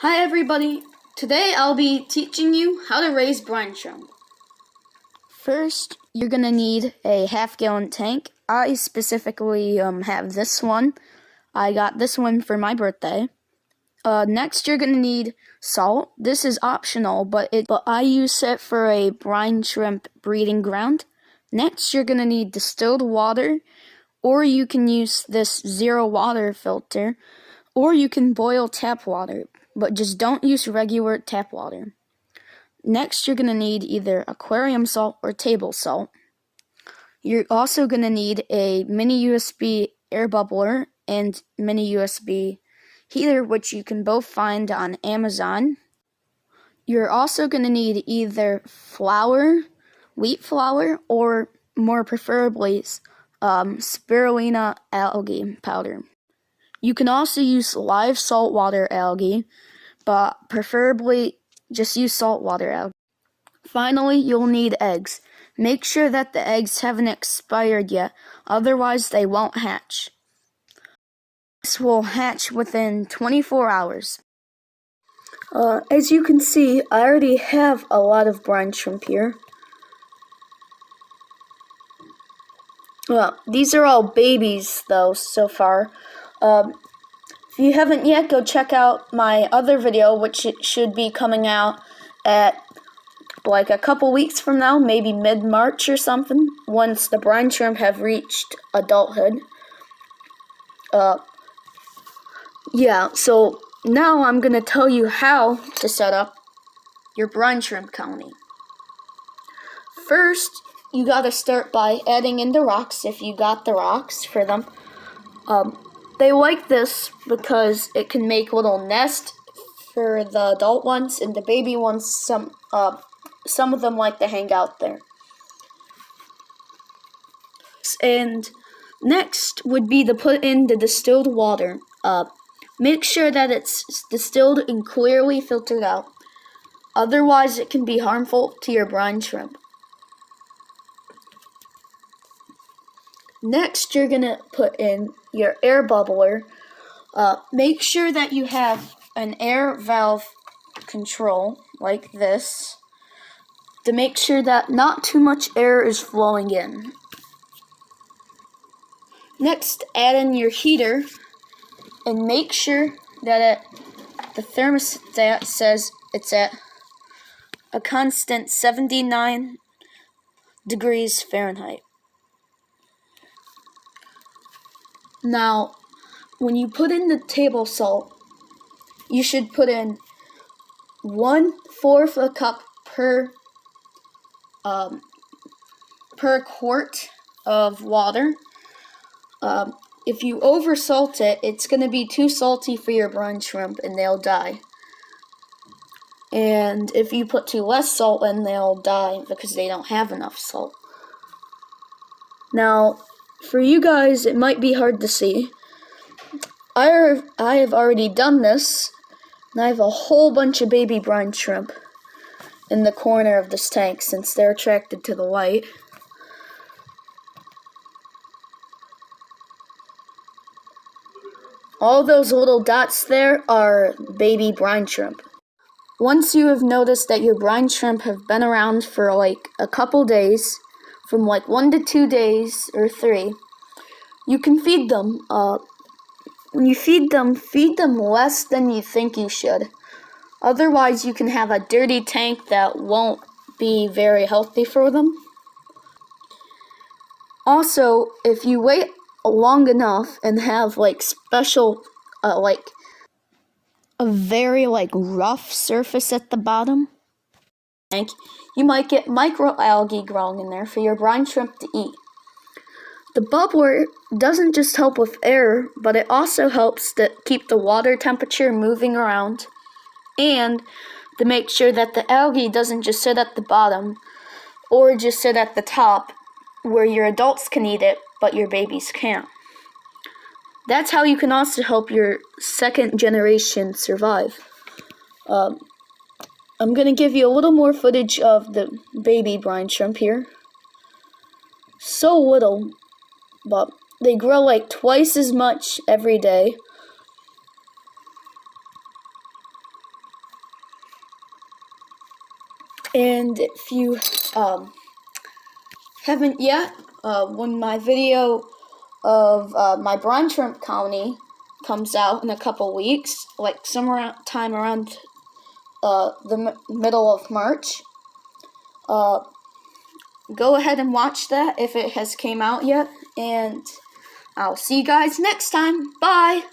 Hi everybody, today I'll be teaching you how to raise brine shrimp. First, you're going to need a half-gallon tank. I specifically have this one. I got this one for my birthday. Next, you're going to need salt. This is optional, but I use it for a brine shrimp breeding ground. Next, you're going to need distilled water, or you can use this zero water filter, or you can boil tap water, but just don't use regular tap water. Next, you're going to need either aquarium salt or table salt. You're also going to need a mini USB air bubbler and mini USB heater, which you can both find on Amazon. You're also going to need either flour, wheat flour, or more preferably spirulina algae powder. You can also use live saltwater algae, but preferably just use saltwater algae. Finally, you'll need eggs. Make sure that the eggs haven't expired yet, otherwise they won't hatch. This will hatch within 24 hours. As you can see, I already have a lot of brine shrimp here. Well, these are all babies though so far. If you haven't yet, go check out my other video, which should be coming out at like a couple weeks from now, maybe mid-March or something, once the brine shrimp have reached adulthood. So now I'm going to tell you how to set up your brine shrimp colony. First, you got to start by adding in the rocks, if you got the rocks for them. They like this because it can make little nests for the adult ones, and the baby ones, some of them like to hang out there. And next would be to put in the distilled water. Make sure that it's distilled and clearly filtered out. Otherwise, it can be harmful to your brine shrimp. Next, you're going to put in your air bubbler. Make sure that you have an air valve control like this to make sure that not too much air is flowing in. Next, add in your heater and make sure that the thermostat says it's at a constant 79 degrees Fahrenheit. Now, when you put in the table salt, you should put in 1/4 a cup per quart of water. If you oversalt it, it's going to be too salty for your brine shrimp and they'll die. And if you put too less salt in, they'll die because they don't have enough salt. Now, for you guys, it might be hard to see. I have already done this, and I have a whole bunch of baby brine shrimp in the corner of this tank since they're attracted to the light. All those little dots there are baby brine shrimp. Once you have noticed that your brine shrimp have been around for like a couple days, from like 1 to 2 days or 3, you can feed them. When you feed them less than you think you should. Otherwise, you can have a dirty tank that won't be very healthy for them. Also, if you wait long enough and have like special, like a very like rough surface at the bottom, you might get microalgae growing in there for your brine shrimp to eat. The bubbler doesn't just help with air, but it also helps to keep the water temperature moving around and to make sure that the algae doesn't just sit at the bottom or just sit at the top where your adults can eat it, but your babies can't. That's how you can also help your second generation survive. I'm going to give you a little more footage of the baby brine shrimp here. So little, but they grow like twice as much every day. And if you haven't yet, when my video of my brine shrimp colony comes out in a couple weeks, like sometime around the middle of March, go ahead and watch that if it has came out yet, and I'll see you guys next time. Bye!